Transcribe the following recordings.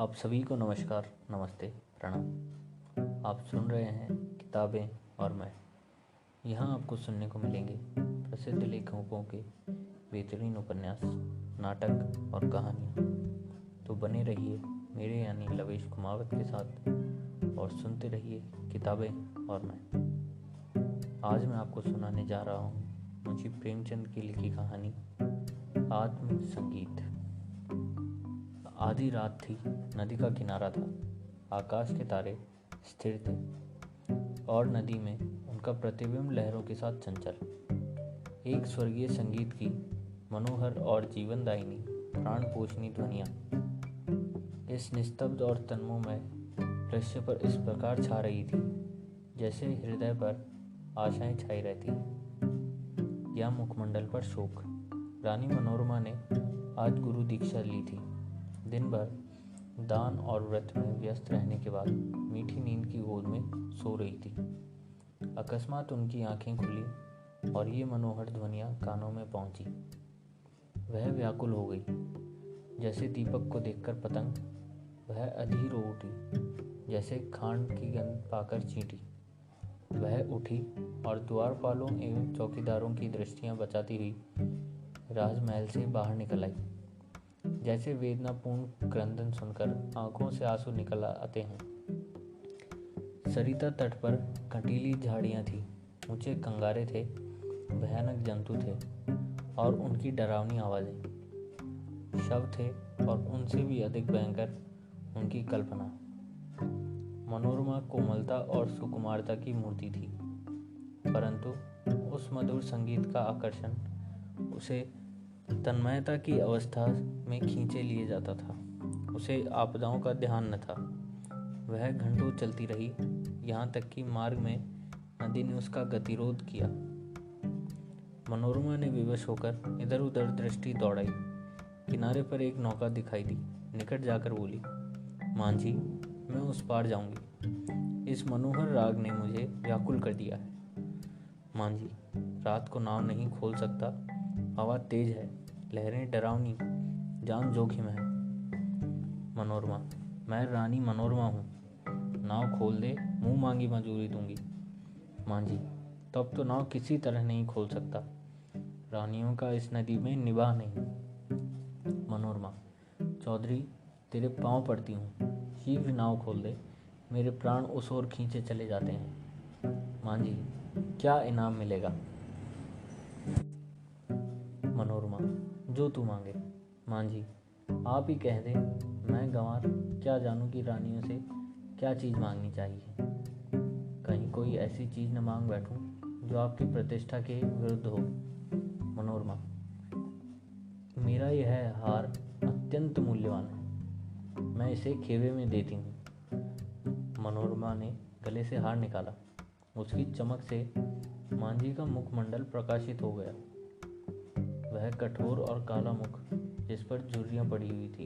आप सभी को नमस्कार, नमस्ते, प्रणाम। आप सुन रहे हैं किताबें और मैं। यहाँ आपको सुनने को मिलेंगे प्रसिद्ध लेखकों के बेहतरीन उपन्यास, नाटक और कहानियाँ। तो बने रहिए मेरे यानी लवेश कुमावत के साथ और सुनते रहिए किताबें और मैं। आज मैं आपको सुनाने जा रहा हूँ मुंशी प्रेमचंद की लिखी कहानी आत्म संगीत। आधी रात थी, नदी का किनारा था, आकाश के तारे स्थिर थे और नदी में उनका प्रतिबिंब लहरों के साथ चंचल। एक स्वर्गीय संगीत की मनोहर और जीवनदायिनी प्राण पोषणी ध्वनियाँ इस निस्तब्ध और तन्मयमय दृश्य पर इस प्रकार छा रही थी जैसे हृदय पर आशाएं छाई रहती या मुखमंडल पर शोक। रानी मनोरमा ने आज गुरु दीक्षा ली थी। दिन भर दान और व्रत में व्यस्त रहने के बाद मीठी नींद की गोद में सो रही थी। अकस्मात उनकी आंखें खुली और ये मनोहर ध्वनियाँ कानों में पहुंची। वह व्याकुल हो गई, जैसे दीपक को देखकर पतंग। वह अधीर हो उठी, जैसे खांड की गंध पाकर चींटी। वह उठी और द्वारपालों एवं चौकीदारों की दृष्टियां बचाती हुई राजमहल से बाहर निकल आई। जैसे वेदनापूर्ण क्रंदन सुनकर आंखों से आंसू निकल आते हैं। सरिता तट पर कंटीली झाड़ियां थी, ऊंचे कंगारे थे, भयानक जंतु थे और उनकी डरावनी आवाजें। शव थे और उनसे भी अधिक भयंकर उनकी कल्पना। मनोरमा कोमलता और सुकुमारता की मूर्ति थी, परंतु उस मधुर संगीत का आकर्षण उसे तन्मयता की अवस्था में खींचे लिए जाता था। उसे आपदाओं का ध्यान न था। वह घंटों चलती रही, यहाँ तक कि मार्ग में नदी ने उसका गतिरोध किया। मनोरमा ने विवश होकर इधर उधर दृष्टि दौड़ाई। किनारे पर एक नौका दिखाई दी। निकट जाकर बोली, मांझी, मैं उस पार जाऊंगी। इस मनोहर राग ने मुझे व्याकुल कर दिया है। मांझी, रात को नाव नहीं खोल सकता। हवा तेज है, लहरें डरावनी, जान जोखिम है। मनोरमा, मैं रानी मनोरमा हूँ। नाव खोल दे, मुंह मांगी मजूरी दूंगी। मांझी, तब तो नाव किसी तरह नहीं खोल सकता। रानियों का इस नदी में निवाह नहीं। मनोरमा, चौधरी, तेरे पांव पड़ती हूँ, शीघ्र नाव खोल दे। मेरे प्राण उस ओर खींचे चले जाते हैं। मांझी, क्या इनाम मिलेगा? मनोरमा, जो तू मांगे। मांझी, आप ही कह दे, मैं गंवार क्या जानूं कि रानियों से क्या चीज़ मांगनी चाहिए। कहीं कोई ऐसी चीज़ न मांग बैठूं जो आपकी प्रतिष्ठा के विरुद्ध हो। मनोरमा, मेरा यह हार अत्यंत मूल्यवान है, मैं इसे खेवे में देती हूँ। मनोरमा ने गले से हार निकाला। उसकी चमक से मांझी का मुखमंडल प्रकाशित हो गया। वह कठोर और काला मुख, जिस पर झुर्रियां पड़ी हुई थी।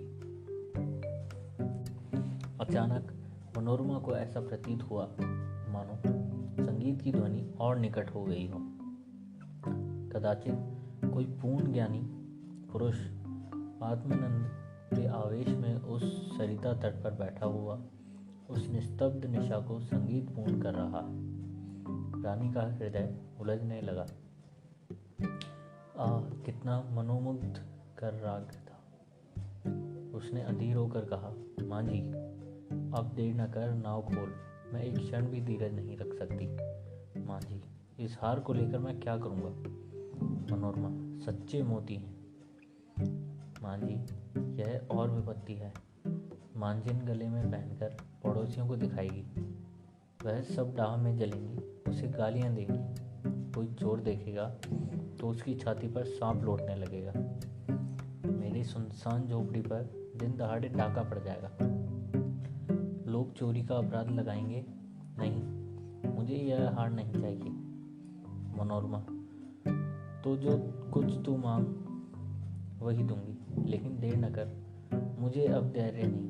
अचानक मनोरमा को ऐसा प्रतीत हुआ मानो संगीत की ध्वनि और निकट हो गई हो। कदाचित कोई पूर्ण ज्ञानी पुरुष आत्मानंद के आवेश में उस सरिता तट पर बैठा हुआ उस निस्तब्ध निशा को संगीत पूर्ण कर रहा है। रानी का हृदय उलझने लगा। कितना मनोमुग्ध कर राग था। उसने अधीर होकर कहा, मांझी, अब देर न कर, नाव खोल। मैं एक क्षण भी धीरज नहीं रख सकती। मांझी, इस हार को लेकर मैं क्या करूँगा? मनोरमा, सच्चे मोती हैं। मांझी, यह और विपत्ति है। मांझिन गले में पहनकर पड़ोसियों को दिखाएगी। वह सब डाह में जलेंगी, उसे गालियाँ देंगी। कोई चोर देखेगा तो उसकी छाती पर सांप लौटने लगेगा। मेरी सुनसान झोपड़ी पर दिन दहाड़े डाका पड़ जाएगा। लोग चोरी का अपराध लगाएंगे। नहीं, मुझे यह हार नहीं चाहिए। मनोरमा, तो जो कुछ तू मांग वही दूंगी, लेकिन देर न कर। मुझे अब धैर्य नहीं,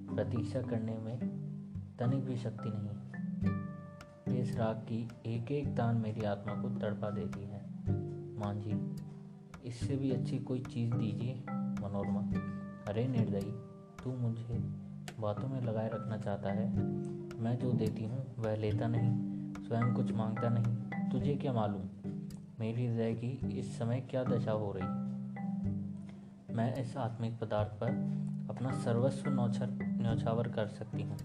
प्रतीक्षा करने में तनिक भी शक्ति नहीं। इस राग की एक एक तान मेरी आत्मा को तड़पा देती है। मांझी, इससे भी अच्छी कोई चीज़ दीजिए। मनोरमा, अरे निर्दयी, तू मुझे बातों में लगाए रखना चाहता है। मैं जो देती हूँ वह लेता नहीं, स्वयं कुछ मांगता नहीं। तुझे क्या मालूम मेरी हृदय की इस समय क्या दशा हो रही। मैं इस आत्मिक पदार्थ पर अपना सर्वस्व न्यौछावर कर सकती हूँ।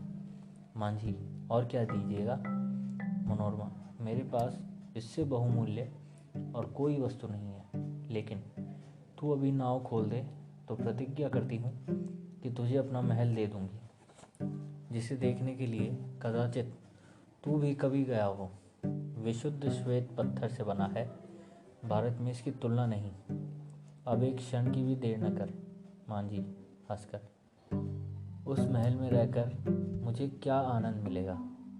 मांझी, और क्या दीजिएगा। मनोरमा, मेरे पास इससे बहुमूल्य और कोई वस्तु नहीं है, लेकिन तू अभी नाव खोल दे तो प्रतिज्ञा करती हूँ कि तुझे अपना महल दे दूंगी, जिसे देखने के लिए कदाचित तू भी कभी गया हो। विशुद्ध श्वेत पत्थर से बना है, भारत में इसकी तुलना नहीं। अब एक क्षण की भी देर न कर। मांझी हंसकर, उस महल में रहकर मुझे क्या आनंद मिलेगा,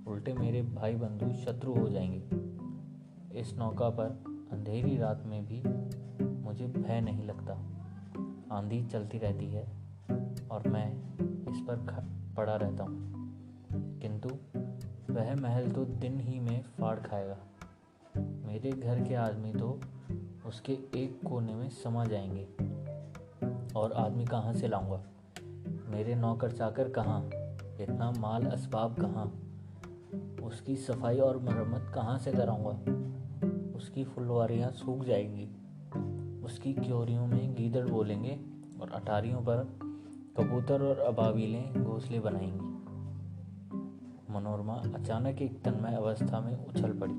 उल्टे मेरे भाई बंधु शत्रु हो जाएंगे। इस नौका पर अंधेरी रात में भी मुझे भय नहीं लगता। आंधी चलती रहती है और मैं इस पर पड़ा रहता हूँ, किंतु वह महल तो दिन ही में फाड़ खाएगा। मेरे घर के आदमी तो उसके एक कोने में समा जाएंगे। और आदमी कहाँ से लाऊंगा? मेरे नौकर चाकर कहाँ? इतना माल असबाब कहाँ? उसकी सफाई और मरम्मत कहाँ से कराऊंगा? उसकी फुलवारियाँ सूख जाएंगी, उसकी क्योरियों में गीदड़ बोलेंगे और अटारियों पर कबूतर और अबाबिलें घोंसले बनाएंगी। मनोरमा अचानक एक तन्मय अवस्था में उछल पड़ी।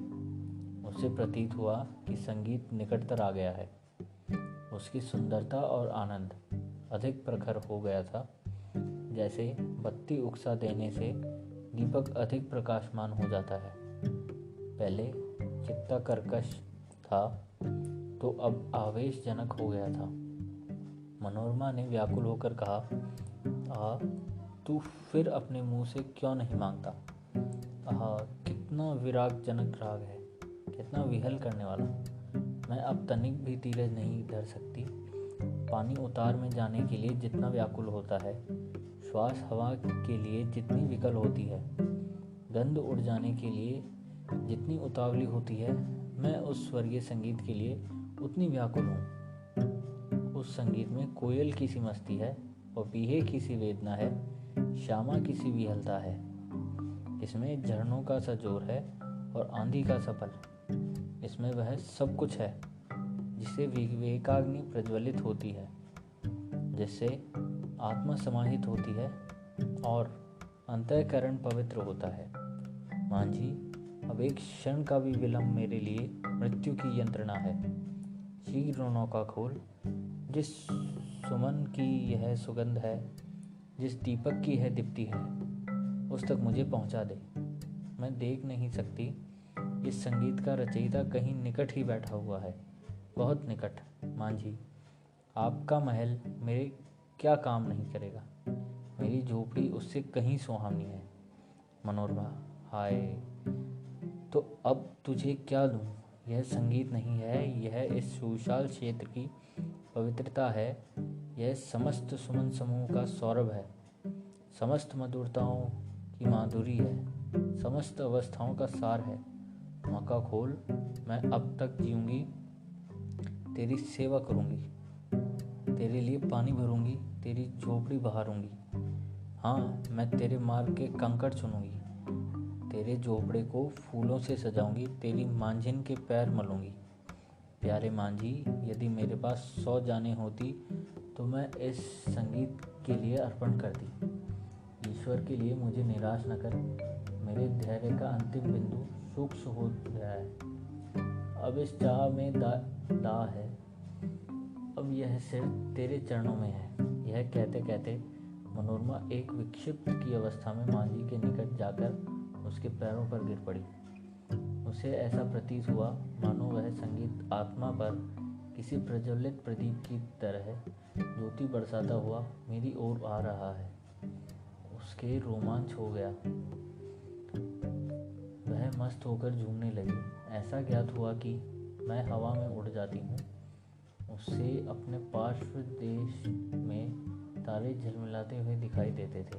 उसे प्रतीत हुआ कि संगीत निकटतर आ गया है। उसकी सुंदरता और आनंद अधिक प्रखर हो गया था, जैसे बत्ती उकसा देने से दीपक अधिक प्रकाशमान हो जाता है। पहले चित्ता कर्कश था तो अब आवेशजनक हो गया था। मनोरमा ने व्याकुल होकर कहा, तू फिर अपने मुंह से क्यों नहीं मांगता? कितना विरागजनक राग है, कितना विहल करने वाला। मैं अब तनिक भी धीरज नहीं धर सकती। पानी उतार में जाने के लिए जितना व्याकुल होता है, श्वास हवा के लिए जितनी विकल होती है, गंध उड़ जाने के लिए जितनी उतावली होती है, मैं उस स्वर्गीय संगीत के लिए उतनी व्याकुल हूँ। उस संगीत में कोयल की सी मस्ती है, पपीहे की सी वेदना है, श्यामा की सी विहलता है। इसमें झरनों का सा जोर है और आंधी का सा बल। इसमें वह सब कुछ है जिससे विवेकाग्नि प्रज्वलित होती है, जिससे आत्मा समाहित होती है और अंतःकरण पवित्र होता है। मांझी, अब एक क्षण का भी विलंब मेरे लिए मृत्यु की यंत्रणा है। शीघ्र नौका खोल। जिस सुमन की यह सुगंध है, जिस दीपक की यह दीप्ति है, उस तक मुझे पहुंचा दे। मैं देख नहीं सकती। इस संगीत का रचयिता कहीं निकट ही बैठा हुआ है, बहुत निकट। मांझी, आपका महल मेरे क्या काम नहीं करेगा? मेरी झोपड़ी उससे कहीं सुहावनी है। मनोरमा, हाय, तो अब तुझे क्या दूं? यह संगीत नहीं है, यह इस सुविशाल क्षेत्र की पवित्रता है। यह समस्त सुमन समूह का सौरभ है, समस्त मधुरताओं की माधुरी है, समस्त अवस्थाओं का सार है। मौका खोल। मैं अब तक जीऊंगी, तेरी सेवा करूंगी, तेरे लिए पानी भरूंगी, तेरी झोपड़ी बहारूंगी। हाँ, मैं तेरे मार्ग के कंकड़ चुनूंगी, तेरे झोपड़े को फूलों से सजाऊंगी, तेरी मांझिन के पैर मलूंगी। प्यारे मांझी, यदि मेरे पास 100 जानें होती तो मैं इस संगीत के लिए अर्पण करती। ईश्वर के लिए मुझे निराश न कर। मेरे धैर्य का अंतिम बिंदु सूक्ष्म हो गया है। अब इस चाह में दाह है। अब यह सिर तेरे चरणों में है। यह कहते कहते मनोरमा एक विक्षिप्त की अवस्था में मांझी के निकट जाकर उसके पैरों पर गिर पड़ी। उसे ऐसा प्रतीत हुआ मानो वह संगीत आत्मा पर किसी प्रज्वलित प्रदीप की तरह ज्योति बरसाता हुआ मेरी ओर आ रहा है। उसके रोमांच हो गया। वह मस्त होकर झूमने लगी। ऐसा ज्ञात हुआ कि मैं हवा में उड़ जाती हूँ। उससे अपने पार्श्व देश में तारे झलमिलाते हुए दिखाई देते थे।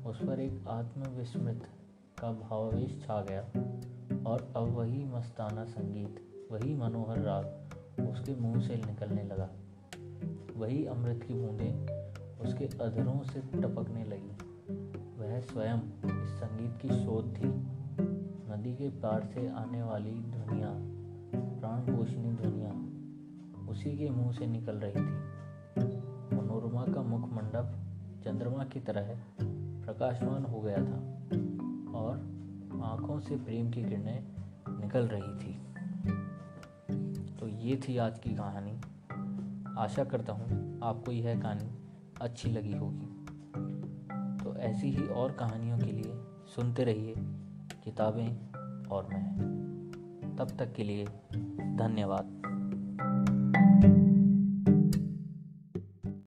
उस पर एक आत्मविस्मृत का भावावेश छा गया और अब वही मस्ताना संगीत, वही मनोहर राग उसके मुंह से निकलने लगा। वही अमृत की बूंदें उसके अधरों से टपकने लगी। वह स्वयं इस संगीत की शोध थी। नदी के पार से आने वाली ध्वनियाँ, प्राणपोषिणी ध्वनियाँ उसी के मुंह से निकल रही थी। मनोरमा का मुखमंडप चंद्रमा की तरह प्रकाशमान हो गया था और आंखों से प्रेम की किरणें निकल रही थी। तो ये थी आज की कहानी। आशा करता हूँ आपको यह कहानी अच्छी लगी होगी। तो ऐसी ही और कहानियों के लिए सुनते रहिए किताबें और मैं। तब तक के लिए धन्यवाद।